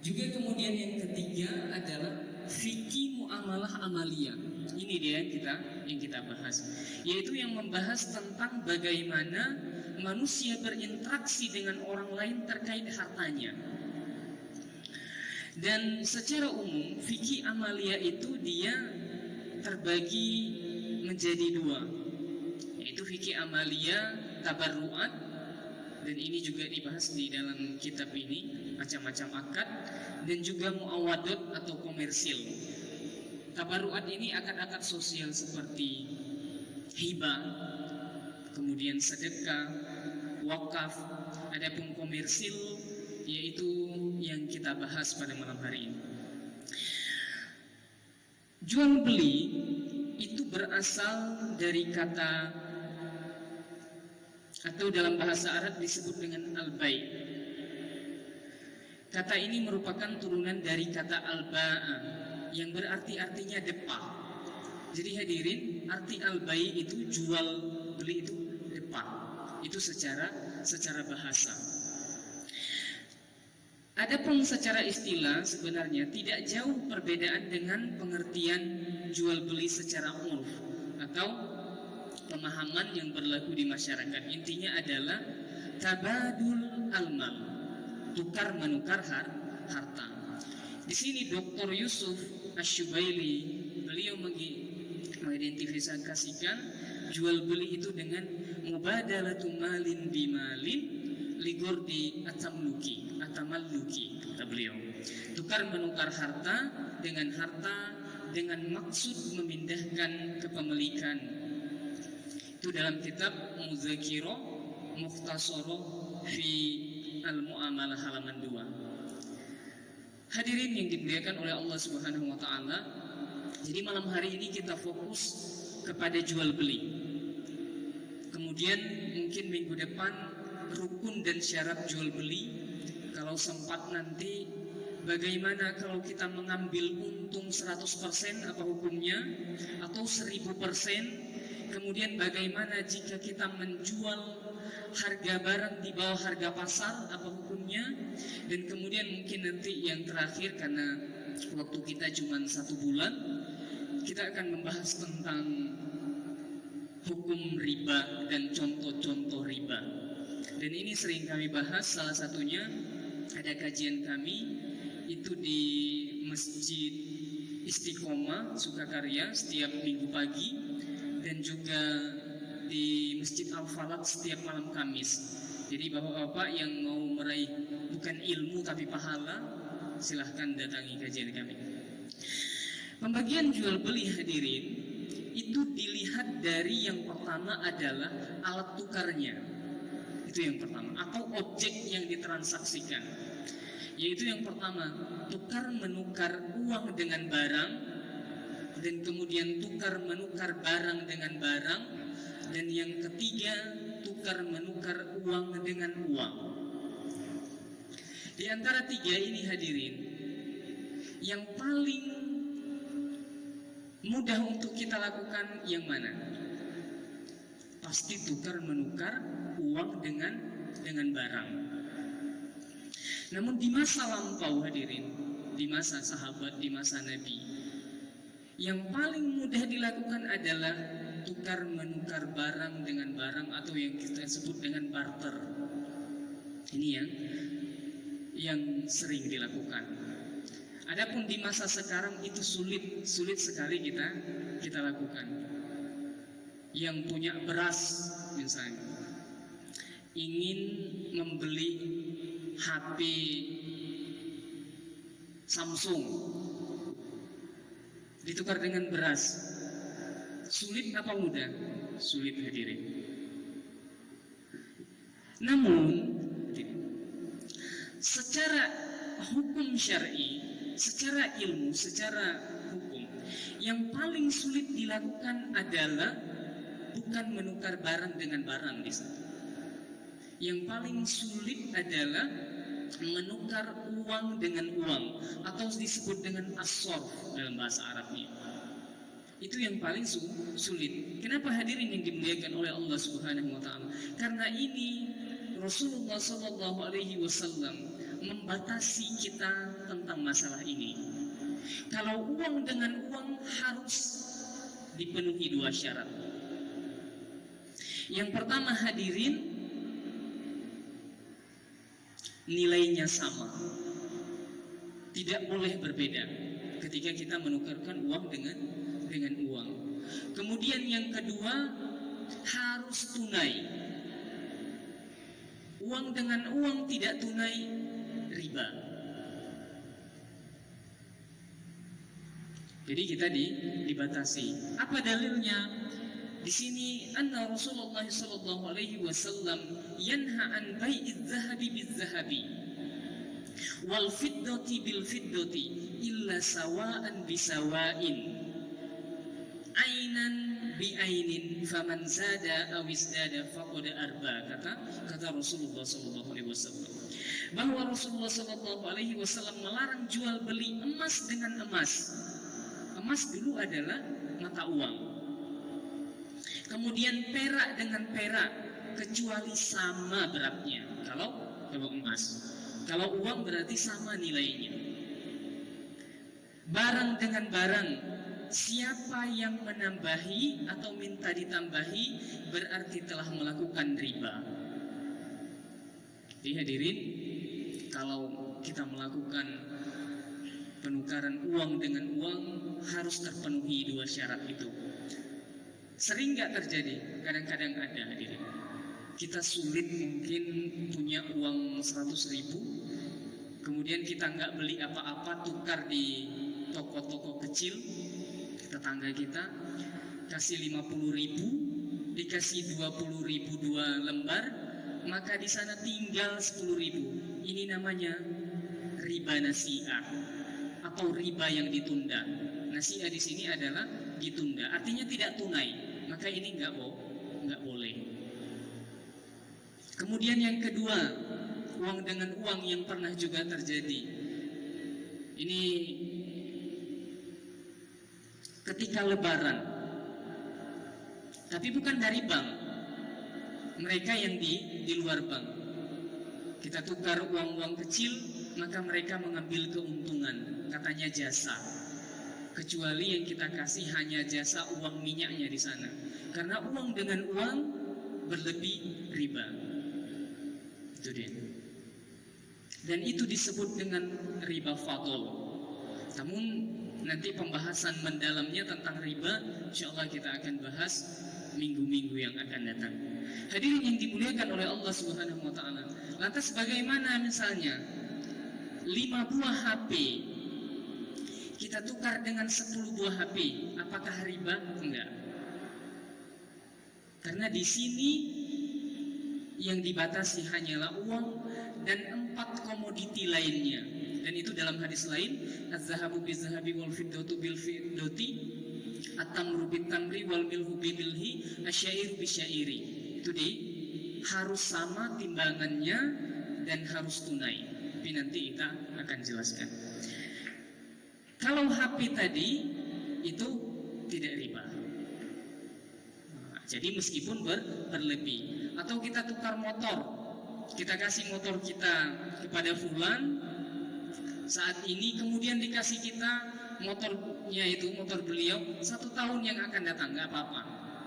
Juga kemudian yang ketiga adalah fikih muamalah amaliyah. Ini dia yang kita bahas, yaitu yang membahas tentang bagaimana manusia berinteraksi dengan orang lain terkait hartanya. Dan secara umum fikih amaliyah itu dia terbagi menjadi dua, yaitu fikih amaliyah tabarruat, dan ini juga dibahas di dalam kitab ini, macam-macam akad, dan juga muawadot atau komersil. Tabarruat ini akad-akad sosial seperti hibah, kemudian sedekah, wakaf. Adapun komersil yaitu yang kita bahas pada malam hari ini. Jual beli itu berasal dari kata, atau dalam bahasa Arab disebut dengan al-bai'. Kata ini merupakan turunan dari kata al-ba'a yang berarti artinya depa. Jadi hadirin, arti al-bai' itu jual beli itu depa. Itu secara bahasa. Adapun secara istilah sebenarnya tidak jauh perbedaan dengan pengertian jual beli secara urf atau pemahaman yang berlaku di masyarakat. Intinya adalah tabadul al-mal, tukar menukar harta. Di sini Dr. Yusuf Asy-Syubaili beliau mengidentifikasikan jual beli itu dengan mubadalatu malin bimalin ligordi atamluki, kata beliau. Tukar menukar harta dengan maksud memindahkan kepemilikan. Itu dalam kitab Muzakiro Mukhtasoro fi al-Mu'amalah halaman 2. Hadirin yang dimuliakan oleh Allah Subhanahu wa taala, jadi malam hari ini kita fokus kepada jual beli. Kemudian mungkin minggu depan rukun dan syarat jual beli. Kalau sempat nanti bagaimana kalau kita mengambil untung 100% apa hukumnya, atau 1000%. Kemudian bagaimana jika kita menjual harga barang di bawah harga pasar, apa hukumnya. Dan kemudian mungkin nanti yang terakhir, karena waktu kita cuma 1 bulan, kita akan membahas tentang hukum riba dan contoh-contoh riba. Dan ini sering kami bahas, salah satunya ada kajian kami itu di Masjid Istiqomah Sukakarya setiap minggu pagi, dan juga di Masjid Al-Falaq setiap malam Kamis. Jadi bapak-bapak yang mau meraih bukan ilmu tapi pahala, silahkan datangi kajian kami. Pembagian jual beli hadirin itu dilihat dari yang pertama adalah alat tukarnya. Itu yang pertama, atau objek yang ditransaksikan. Yaitu yang pertama, tukar menukar uang dengan barang, dan kemudian tukar menukar barang dengan barang, dan yang ketiga tukar menukar uang dengan uang. Di antara tiga ini hadirin, yang paling mudah untuk kita lakukan yang mana? Pasti tukar menukar uang dengan barang. Namun di masa lampau hadirin, di masa sahabat, di masa Nabi, yang paling mudah dilakukan adalah tukar menukar barang dengan barang, atau yang kita sebut dengan barter. Ini yang sering dilakukan. Adapun di masa sekarang itu sulit sekali kita lakukan. Yang punya beras misalnya ingin membeli HP Samsung, ditukar dengan beras, sulit apa mudah? Sulit hadirin. Namun secara hukum syar'i, secara ilmu, secara hukum, yang paling sulit dilakukan adalah bukan menukar barang dengan barang di sana. Yang paling sulit adalah menukar uang dengan uang, atau disebut dengan as-sarf dalam bahasa Arabnya. Itu yang paling sulit. Kenapa hadirin yang dimuliakan oleh Allah Subhanahu wa taala? Karena ini Rasulullah sallallahu alaihi wasallam membatasi kita tentang masalah ini. Kalau uang dengan uang harus dipenuhi dua syarat. Yang pertama hadirin, nilainya sama. Tidak boleh berbeda ketika kita menukarkan uang dengan uang. Kemudian yang kedua, harus tunai. Uang dengan uang tidak tunai, riba. Jadi kita dibatasi. Apa dalilnya? Di sini anna Rasulullah sallallahu alaihi wasallam yanha an bai'iz zahabi biz-zahabi wal fiddati bil fiddati illa sawa'an bisawa'in ainan bi ainin faman zada aw izdada faqad arba, kata Rasulullah sallallahu alaihi wasallam, bahwa Rasulullah sallallahu alaihi wasallam melarang jual beli emas dengan emas. Emas dulu adalah mata uang. Kemudian perak dengan perak, kecuali sama beratnya. Kalau emas, kalau uang berarti sama nilainya. Barang dengan barang, siapa yang menambahi atau minta ditambahi berarti telah melakukan riba. Jadi hadirin, kalau kita melakukan penukaran uang dengan uang harus terpenuhi dua syarat itu. Sering nggak terjadi, kadang-kadang ada hadirin. Kita sulit mungkin punya uang 100.000, kemudian kita nggak beli apa-apa, tukar di toko-toko kecil tetangga kita, kasih 50.000, dikasih 20.000 dua lembar, maka di sana tinggal 10.000. Ini namanya riba nasi'ah atau riba yang ditunda. Nasi'ah di sini adalah ditunda, artinya tidak tunai. Maka ini nggak boleh. Kemudian yang kedua, uang dengan uang yang pernah juga terjadi. Ini ketika lebaran, tapi bukan dari bank. Mereka yang di luar bank. Kita tukar uang-uang kecil, maka mereka mengambil keuntungan, katanya jasa. Kecuali yang kita kasih hanya jasa uang minyaknya di sana. Karena uang dengan uang berlebih riba. Itu dia. Dan itu disebut dengan riba fadl. Namun nanti pembahasan mendalamnya tentang riba, insyaallah kita akan bahas minggu-minggu yang akan datang. Hadirin yang dimuliakan oleh Allah Subhanahu wa taala. Lantas bagaimana misalnya 5 buah HP kita tukar dengan 10 buah HP, apakah riba? Enggak. Karena di sini yang dibatasi hanyalah uang dan 4 komoditi lainnya. Dan itu dalam hadis lain, az-zahabu biz-zahabi wal fiddatu bil fiddati, at-tamru bit-tamri wal milhu bil-milhi, asy-syairu bisy-syairi. Itu harus sama timbangannya dan harus tunai. Tapi nanti kita akan jelaskan. Kalau HP tadi itu tidak riba. Jadi meskipun berlebih. Atau kita tukar motor, kita kasih motor kita kepada fulan saat ini, kemudian dikasih kita motornya itu, motor beliau 1 tahun yang akan datang, nggak apa-apa,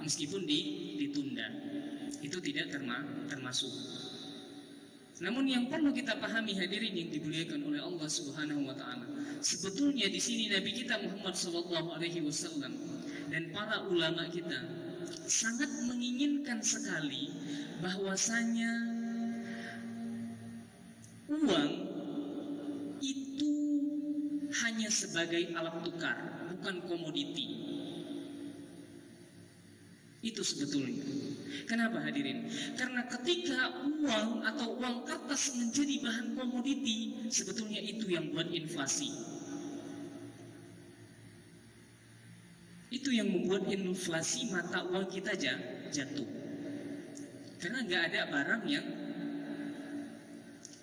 meskipun ditunda. Itu tidak termasuk. Namun yang perlu kita pahami hadirin yang dimuliakan oleh Allah Subhanahu wa taala, sebetulnya di sini Nabi kita Muhammad sallallahu alaihi wasallam dan para ulama kita sangat menginginkan sekali bahwasanya uang itu hanya sebagai alat tukar, bukan komoditi. Itu sebetulnya. Kenapa hadirin? Karena ketika uang atau uang kertas menjadi bahan komoditi, sebetulnya itu yang buat inflasi. Itu yang membuat inflasi mata uang kita jatuh. Karena nggak ada barang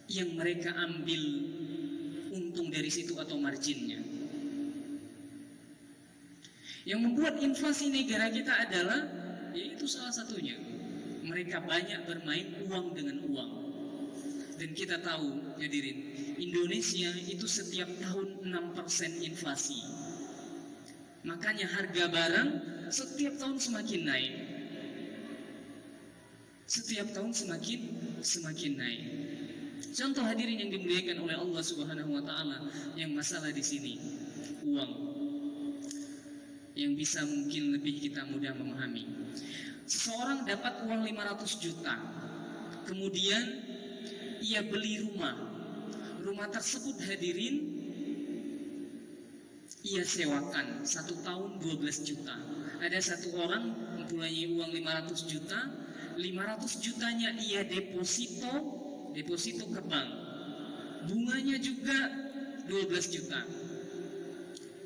yang mereka ambil untung dari situ atau marginnya. Yang membuat inflasi negara kita adalah, yaitu salah satunya, mereka banyak bermain uang dengan uang. Dan kita tahu hadirin, Indonesia itu setiap tahun 6% inflasi. Makanya harga barang setiap tahun semakin naik. Setiap tahun semakin naik. Contoh hadirin yang dimuliakan oleh Allah Subhanahu wa taala, yang masalah di sini uang. Yang bisa mungkin lebih kita mudah memahami. Seseorang dapat uang 500 juta. Kemudian ia beli rumah. Rumah tersebut hadirin ia sewakan 1 tahun 12 juta. Ada satu orang mempunyai uang 500 juta, 500 jutanya ia deposito ke bank. Bunganya juga 12 juta.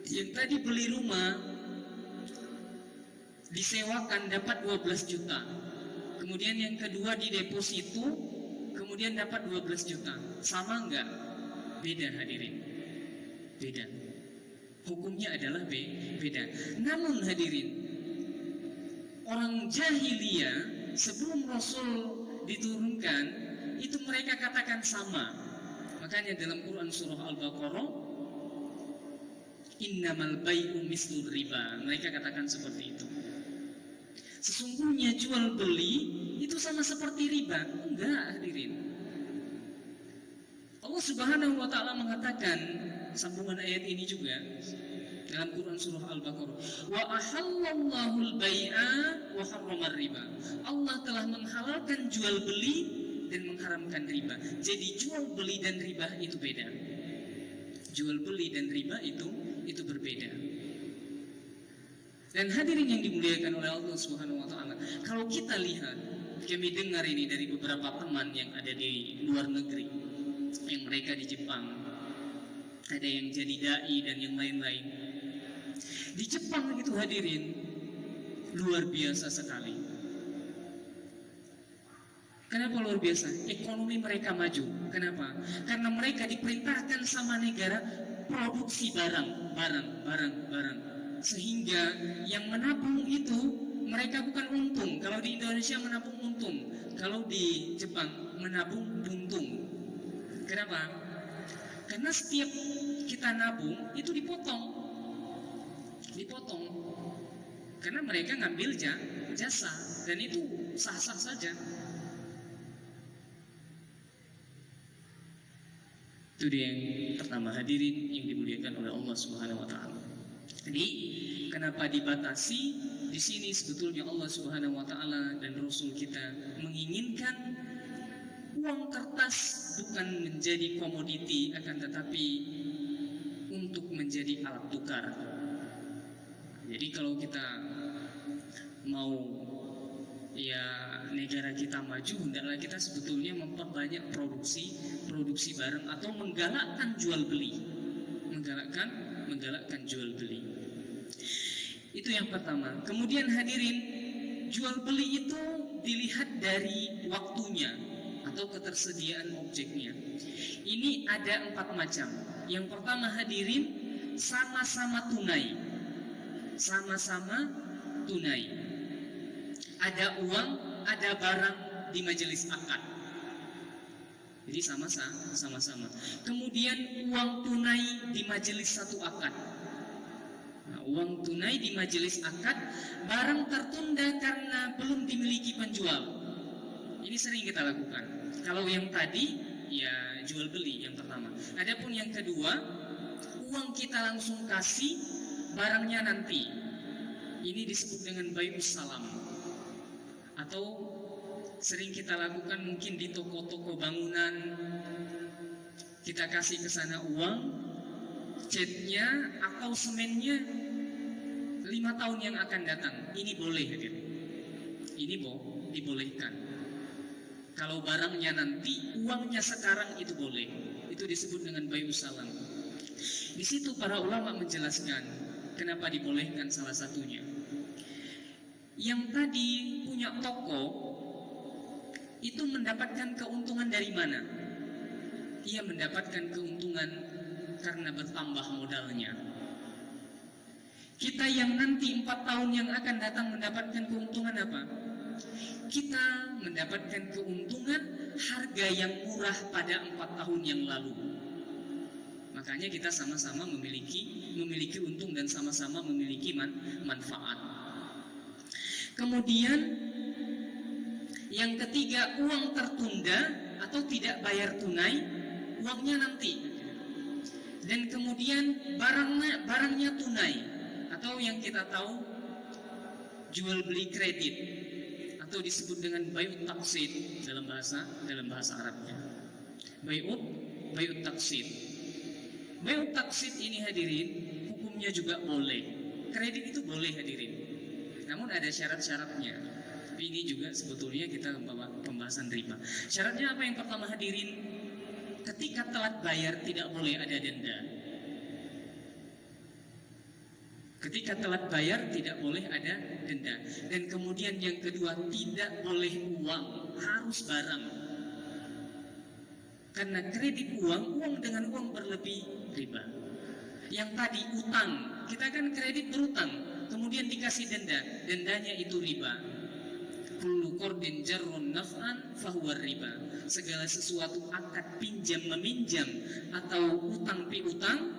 Yang tadi beli rumah disewakan dapat 12 juta. Kemudian yang kedua di deposito, kemudian dapat 12 juta. Sama enggak? Beda hadirin. Beda. Hukumnya adalah beda. Namun hadirin, orang jahiliyah sebelum Rasul diturunkan, itu mereka katakan sama. Makanya dalam Quran surah Al-Baqarah, innamal bai'u mislur riba. Mereka katakan seperti itu. Sesungguhnya jual beli itu sama seperti riba. Enggak hadirin. Allah Subhanahu wa taala mengatakan sambungan ayat ini juga dalam Quran surah Al-Baqarah, wa ahallallahu al-bai'a wa harramar riba. Allah telah menghalalkan jual beli dan mengharamkan riba. Jadi jual beli dan riba itu beda. Jual beli dan riba itu berbeda. Dan hadirin yang dimuliakan oleh Allah Subhanahu wa taala, kalau kita lihat, kami dengar ini dari beberapa teman yang ada di luar negeri, yang mereka di Jepang, ada yang jadi dai dan yang lain-lain. Di Jepang itu hadirin luar biasa sekali. Kenapa luar biasa? Ekonomi mereka maju. Kenapa? Karena mereka diperintahkan sama negara produksi barang. Sehingga yang menabung itu mereka bukan untung. Kalau di Indonesia menabung untung, kalau di Jepang menabung buntung. Kenapa? Karena setiap kita nabung itu dipotong. Karena mereka ngambil jasa dan itu sah-sah saja. Itu dia yang pertama hadirin yang dimuliakan oleh Allah Subhanahu wa taala. Jadi kenapa dibatasi? Di sini sebetulnya Allah Subhanahu wa taala dan Rasul kita menginginkan uang kertas bukan menjadi komoditi, akan tetapi untuk menjadi alat tukar. Jadi kalau kita mau negara kita maju, hendaklah kita sebetulnya memperbanyak produksi barang atau menggalakkan jual beli. Menggalakkan jual beli. Itu yang pertama. Kemudian hadirin, jual beli itu dilihat dari waktunya atau ketersediaan objeknya. Ini ada 4 macam. Yang pertama hadirin, sama-sama tunai. Ada uang, ada barang di majelis akad. Jadi sama-sama. Kemudian uang tunai di majelis satu akad. Nah, uang tunai di majelis akad, barang tertunda karena belum dimiliki penjual. Ini sering kita lakukan. Kalau yang tadi ya jual beli yang pertama. Adapun yang kedua, uang kita langsung kasih, barangnya nanti. Ini disebut dengan bai'us salam. Atau sering kita lakukan mungkin di toko-toko bangunan, kita kasih ke sana uang, catnya atau semennya 5 tahun yang akan datang. Ini boleh hadir. Ini dibolehkan. Kalau barangnya nanti, uangnya sekarang itu boleh. Itu disebut dengan bai'us salam. Di situ para ulama menjelaskan kenapa dibolehkan salah satunya. Yang tadi punya toko itu mendapatkan keuntungan dari mana? Ia mendapatkan keuntungan karena bertambah modalnya. Kita yang nanti 4 tahun yang akan datang mendapatkan keuntungan apa? kita mendapatkan keuntungan harga yang murah pada 4 tahun yang lalu. Makanya kita sama-sama memiliki untung dan sama-sama memiliki manfaat. Kemudian yang ketiga, uang tertunda atau tidak bayar tunai, uangnya nanti. Dan kemudian barangnya tunai, atau yang kita tahu jual beli kredit, atau disebut dengan bay'ut taqsid dalam bahasa Arabnya. Bay'ut taqsid. Bay'ut taqsid ini hadirin, hukumnya juga boleh. Kredit itu boleh hadirin. Namun ada syarat-syaratnya. Tapi ini juga sebetulnya kita membawa pembahasan riba. Syaratnya apa? Yang pertama hadirin, ketika telat bayar tidak boleh ada denda. Ketika telat bayar tidak boleh ada denda. Dan kemudian yang kedua, tidak boleh uang, harus barang. Karena kredit uang dengan uang berlebih riba. Yang tadi utang, kita kan kredit berutang, kemudian dikasih denda, dendanya itu riba. Kullu qardin jarrun naf'an fahuwa riba. Segala sesuatu akad pinjam meminjam atau utang piutang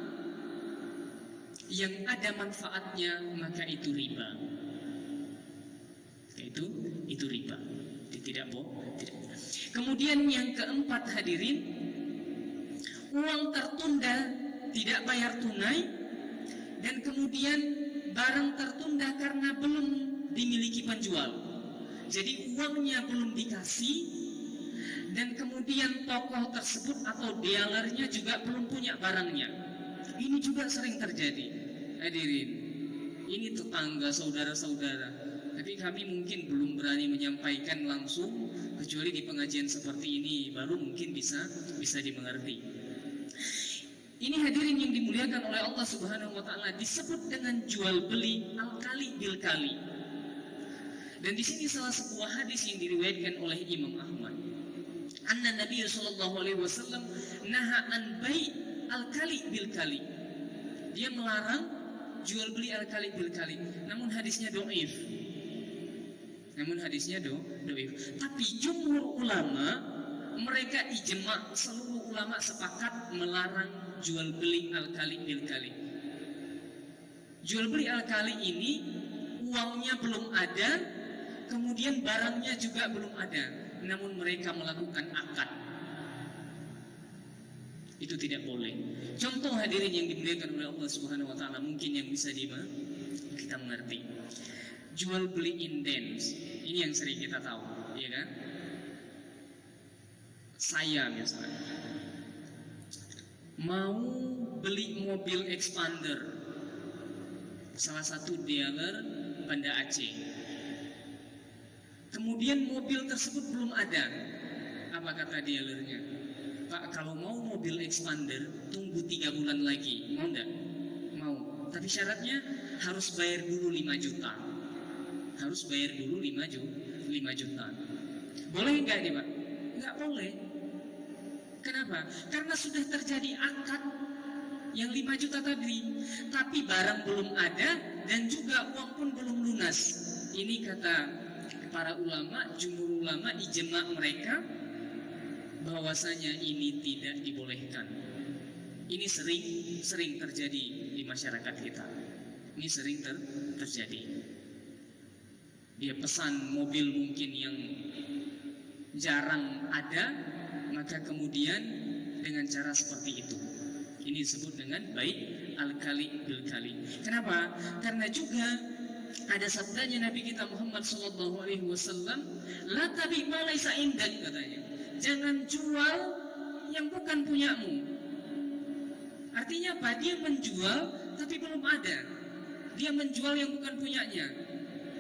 yang ada manfaatnya, maka itu riba. Itu riba. Tidak bohong. Kemudian yang keempat hadirin, uang tertunda tidak bayar tunai, dan kemudian barang tertunda karena belum dimiliki penjual. Jadi uangnya belum dikasih, dan kemudian tokoh tersebut atau dealernya juga belum punya barangnya. Ini juga sering terjadi hadirin. Ini tetangga, saudara-saudara. Tapi kami mungkin belum berani menyampaikan langsung, kecuali di pengajian seperti ini baru mungkin bisa dimengerti. Ini hadirin yang dimuliakan oleh Allah Subhanahu wa taala, disebut dengan jual beli al-kali bil kali. Dan di sini salah sebuah hadis yang diriwayatkan oleh Imam Ahmad. Anna Nabi sallallahu alaihi wasallam naha an bai' al-kali bil kali. Dia melarang jual beli al-kali bil kali. Namun hadisnya dhaif. Tapi jumhur ulama, mereka ijma, seluruh ulama sepakat melarang jual beli al-kali bil kali. Jual beli al-kali ini uangnya belum ada, kemudian barangnya juga belum ada, namun mereka melakukan akad. Itu tidak boleh. Contoh hadirin yang dimuliakan oleh Allah Subhanahu wa taala, mungkin yang bisa kita mengerti. Jual beli indens, ini yang sering kita tahu, ya kan? Saya misalnya mau beli mobil expander, salah satu dealer Banda Aceh. Kemudian mobil tersebut belum ada. Apa kata dealernya? Pak, kalau mau mobil expander tunggu 3 bulan lagi, mau enggak? Mau. Tapi syaratnya harus bayar dulu 5 juta. Harus bayar dulu 5 juta. Boleh enggak nih Pak? Enggak boleh. Kenapa? Karena sudah terjadi akad yang 5 juta tadi, tapi barang belum ada dan juga uang pun belum lunas. Ini kata para ulama, jumhur ulama, ijma mereka bahwasanya ini tidak dibolehkan. Ini sering terjadi di masyarakat kita. Ini sering terjadi. Dia pesan mobil mungkin yang jarang ada, maka kemudian dengan cara seperti itu. Ini disebut dengan baik al-kali bil kali. Kenapa? Karena juga ada sabdanya Nabi kita Muhammad sallallahu alaihi wasallam, la tabi ma laisa indak, katanya. Jangan jual yang bukan punyamu. Artinya apa? Dia menjual tapi belum ada. Dia menjual yang bukan punyanya.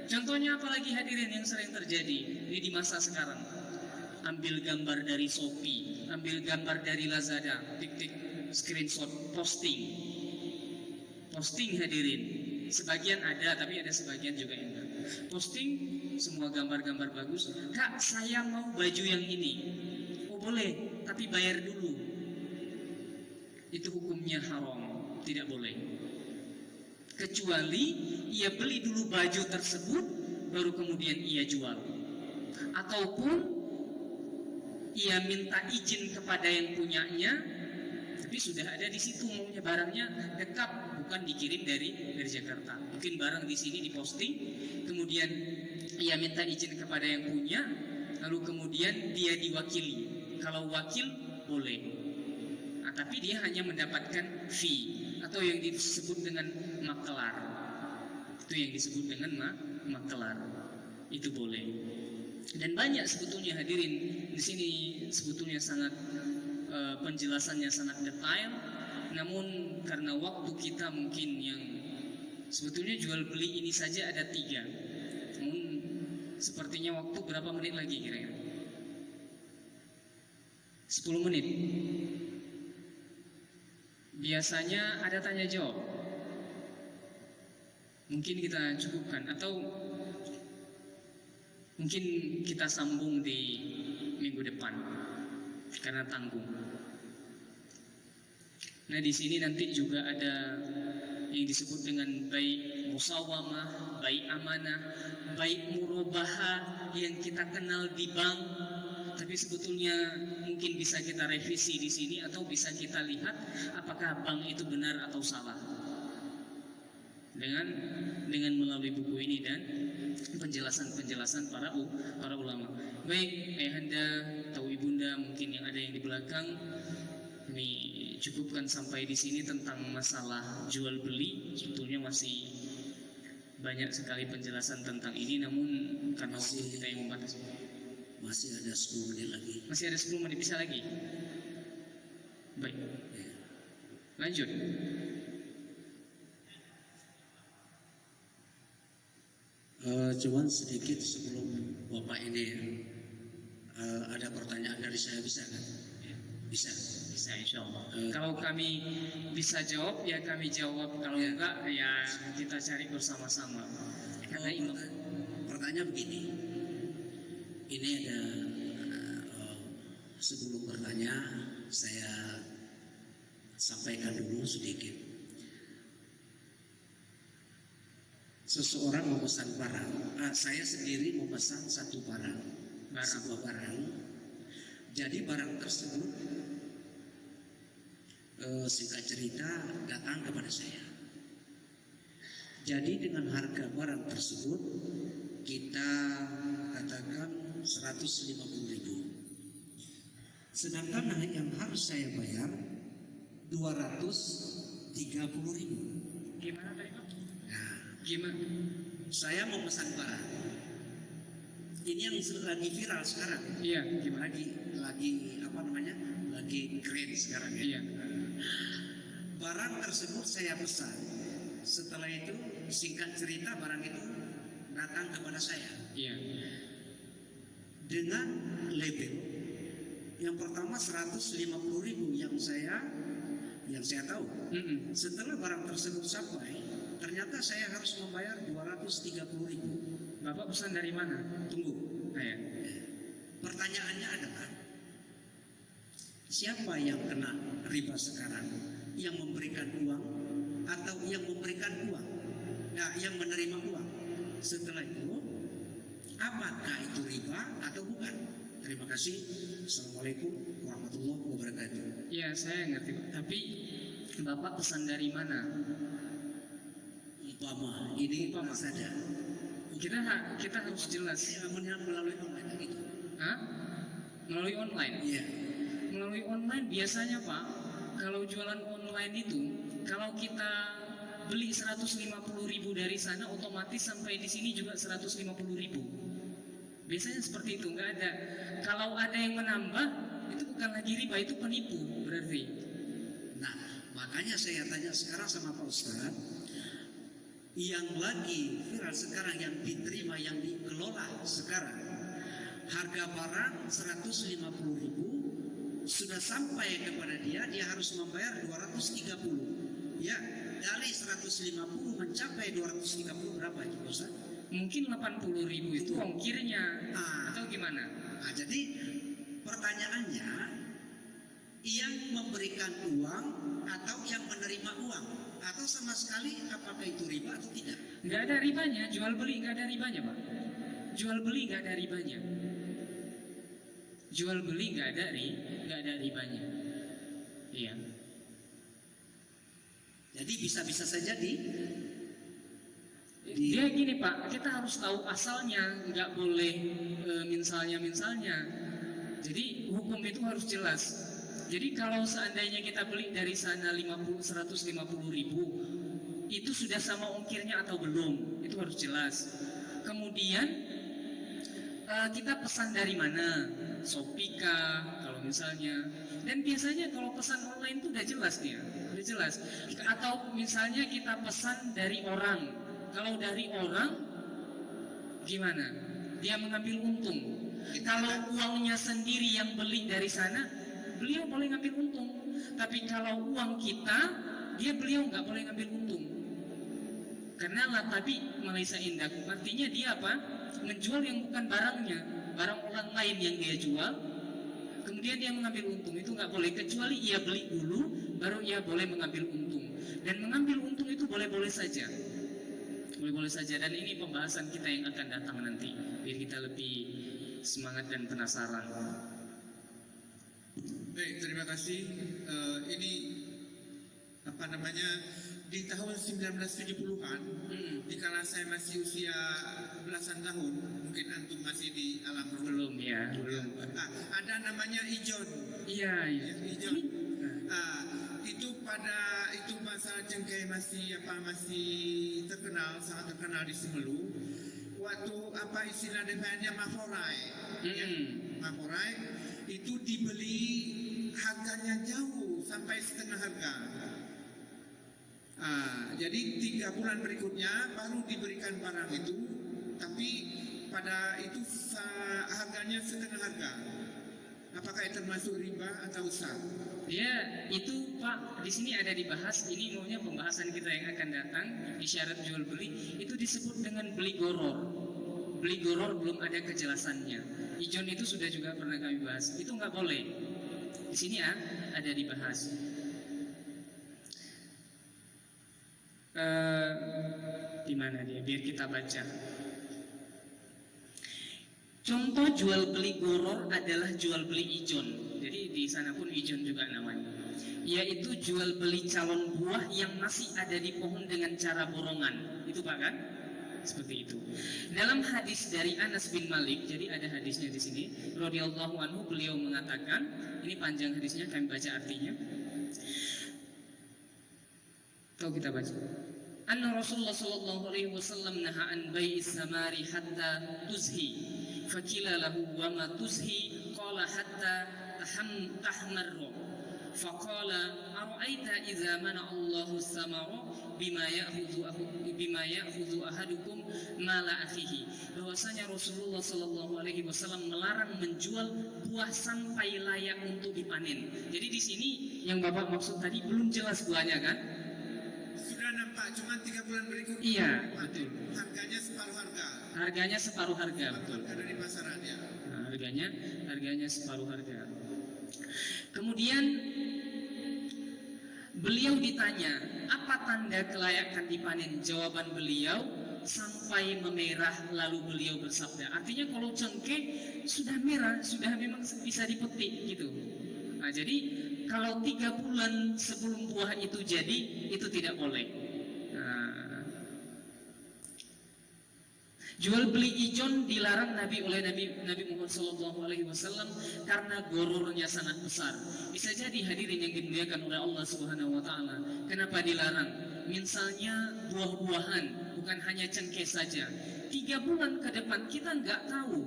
Contohnya apalagi hadirin yang sering terjadi ini di masa sekarang. Ambil gambar dari Shopee, ambil gambar dari Lazada, tik-tik, screenshot, posting hadirin. Sebagian ada, tapi ada sebagian juga enggak. Posting semua gambar-gambar bagus. Kak, saya mau baju yang ini. Oh boleh, tapi bayar dulu. Itu hukumnya haram, tidak boleh. Kecuali ia beli dulu baju tersebut, baru kemudian ia jual. ataupun ia minta izin kepada yang punyanya, tapi sudah ada di situ maunya barangnya dekat, bukan dikirim dari Jakarta. Mungkin barang di sini diposting, kemudian ia minta izin kepada yang punya, lalu kemudian dia diwakili. Kalau wakil boleh, tapi dia hanya mendapatkan fee atau yang disebut dengan makelar. Itu yang disebut dengan makelar. Itu boleh. Dan banyak sebetulnya hadirin di sini sebetulnya sangat penjelasannya sangat detail. Namun karena waktu kita mungkin yang sebetulnya jual beli ini saja ada 3. Namun sepertinya waktu berapa menit lagi kira-kira? 10 menit. Biasanya ada tanya jawab. Mungkin kita cukupkan atau mungkin kita sambung di minggu depan karena tanggung. Nah, di sini nanti juga ada yang disebut dengan baik musawamah, baik amanah, baik murabahah yang kita kenal di bank. Tapi sebetulnya mungkin bisa kita revisi di sini atau bisa kita lihat apakah bank itu benar atau salah dengan melalui buku ini dan penjelasan para ulama. Baik ayahanda atau ibunda mungkin yang ada yang di belakang, ini cukupkan sampai di sini tentang masalah jual beli. Sebetulnya masih banyak sekali penjelasan tentang ini, namun karena waktu kita yang membatasi. Masih ada 10 menit lagi. Masih ada 10 menit, bisa lagi? Baik. Lanjut. Cuman sedikit sebelum Bapak ini ada pertanyaan dari saya, bisa kan? Bisa Insya Allah. Kalau kami bisa jawab ya kami jawab, kalau enggak ya kita cari bersama-sama. Karena pertanyaan begini. Ini ada sebelum bertanya saya sampaikan dulu sedikit. Seseorang memesan barang, saya sendiri memesan satu sebuah barang. Jadi barang tersebut singkat cerita datang kepada saya. Jadi dengan harga barang tersebut kita katakan 150.000. Sedangkan yang harus saya bayar 230.000. Gimana tadi Pak? Nah, Gimana? saya mau pesan barang. Ini yang lagi viral sekarang. Iya, gimana? Lagi apa namanya? Lagi keren sekarang ya. Iya. Barang tersebut saya pesan. Setelah itu singkat cerita barang itu datang kepada saya. Iya. Dengan label yang pertama 150.000 yang saya tahu. Setelah barang tersebut sampai, ternyata saya harus membayar 230.000. Bapak pesan dari mana? Tunggu. Ya. Pertanyaannya adalah siapa yang kena riba sekarang? Yang memberikan uang atau yang memberikan uang? Nah, yang menerima uang. Setelah itu apakah itu riba atau bukan? Terima kasih. Assalamualaikum warahmatullahi wabarakatuh. Ya, saya ngerti Pak. Tapi Bapak pesan dari mana? Umpama ini Umpama saja. Kita harus jelas. Saya melalui online gitu. Hah? Melalui online? Iya. Melalui online biasanya Pak, kalau jualan online itu, kalau kita beli 150.000 dari sana, otomatis sampai di sini juga 150.000. Biasanya seperti itu, nggak ada. Kalau ada yang menambah, itu bukan lagi riba, itu penipu berarti. Nah, makanya saya tanya sekarang sama Pak Ustadz, yang lagi viral sekarang, yang diterima, yang dikelola sekarang, harga barang 150.000 sudah sampai kepada dia harus membayar 230. Ya, dari 150 mencapai 230 berapa itu Ustaz? Mungkin 80.000 itu ongkirnya atau gimana? Nah, jadi pertanyaannya, yang memberikan uang atau yang menerima uang, atau sama sekali apakah itu riba atau tidak? Nggak ada ribanya, jual beli nggak ada ribanya Pak. jual beli nggak ada ribanya. Jual beli nggak ada ribanya. Iya. Jadi bisa-bisa saja Dia gini Pak, kita harus tahu asalnya, nggak boleh misalnya. Jadi hukum itu harus jelas. Jadi kalau seandainya kita beli dari sana 150 ribu, itu sudah sama ongkirnya atau belum, itu harus jelas. Kemudian kita pesan dari mana, Shopee kah, kalau misalnya. Dan biasanya kalau pesan online itu udah jelas dia, udah jelas. Atau misalnya kita pesan dari orang. Kalau dari orang, gimana? Dia mengambil untung. Kalau uangnya sendiri yang beli dari sana, beliau boleh ngambil untung. Tapi kalau uang kita, beliau nggak boleh ngambil untung. Karena latabi Malaysia Indah, artinya dia apa? Menjual yang bukan barangnya, barang orang lain yang dia jual. Kemudian dia mengambil untung, itu nggak boleh, kecuali ia beli dulu, baru ia boleh mengambil untung. Dan mengambil untung itu boleh-boleh saja. Boleh-boleh saja, dan ini pembahasan kita yang akan datang nanti, biar kita lebih semangat dan penasaran. Baik, terima kasih. Ini di tahun 1970-an, dikala saya masih usia belasan tahun, mungkin antum masih di alam Belum ya, belum. Ada namanya ijon. Iya. Ijon. Itu bahasa cengkeh masih terkenal, sangat terkenal di Semelu. Waktu istilah DPR-nya mahorai, mahorai itu dibeli harganya jauh sampai setengah harga. Jadi 3 bulan berikutnya baru diberikan barang itu, tapi pada itu harganya setengah harga. Apakah itu termasuk riba atau sah? Ya, itu Pak, di sini ada dibahas. Ini maunya pembahasan kita yang akan datang di syarat jual beli. Itu disebut dengan beli goror. Beli goror belum ada kejelasannya. Ijon itu sudah juga pernah kami bahas. Itu nggak boleh. Di sini ada dibahas. Di mana dia? Biar kita baca. Contoh jual beli goror adalah jual beli ijon. Jadi di sana pun ijon juga namanya. Yaitu jual beli calon buah yang masih ada di pohon dengan cara borongan. Itu Pak kan? Seperti itu. Dalam hadis dari Anas bin Malik, jadi ada hadisnya di sini. Radhiyallahu anhu, beliau mengatakan, ini panjang hadisnya, kami baca artinya. Tahu kita baca. Anna Rasulullah sallallahu alaihi wasallam naha an bai'is samari hatta tuzhi. Fakila lahu wa ma tuzhi, qala hatta tahmarru. Faqala ara'aita idza mana Allahu samara bima ya'khudhu ahadukum mala akhihi. Bahwasanya Rasulullah sallallahu alaihi wasallam melarang menjual buah sampai layak untuk dipanen. Jadi di sini yang Bapak maksud tadi belum jelas buahnya kan? Sudah nampak, cuma 3 bulan berikutnya. Iya, betul. Harganya separuh harga. Harganya separuh harga, betul. Harga dari pasaran ya. Nah, harganya separuh harga. Kemudian beliau ditanya, apa tanda kelayakan dipanen? Jawaban beliau, sampai memerah, lalu beliau bersabda. Artinya kalau cengkeh sudah merah, sudah memang bisa dipetik gitu. Nah, jadi kalau 3 bulan sebelum buah itu jadi, itu tidak boleh. Nah, jual beli ijon dilarang oleh Nabi Muhammad SAW karena gorornya sangat besar. Bisa jadi hadirin yang dimuliakan oleh Allah Subhanahu Wa Taala. Kenapa dilarang? Misalnya buah-buahan, bukan hanya cengkeh saja. 3 bulan ke depan kita nggak tahu,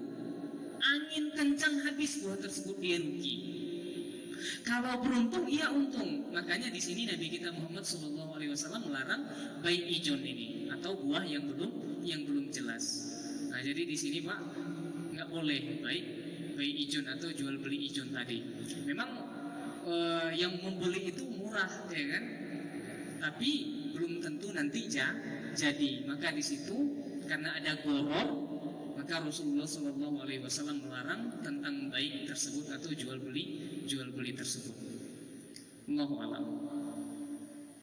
angin kencang habis buah tersebut, dia rugi. Kalau beruntung, ia untung. Makanya di sini Nabi kita Muhammad SAW melarang baik ijon ini atau buah yang belum jelas. Nah, jadi di sini Pak nggak boleh baik ijon atau jual beli ijon tadi. Memang yang membeli itu murah, ya kan? Tapi belum tentu nanti jadi. Maka di situ karena ada goror, maka Rasulullah SAW melarang tentang baik tersebut atau jual beli tersebut. Allahu a'lam.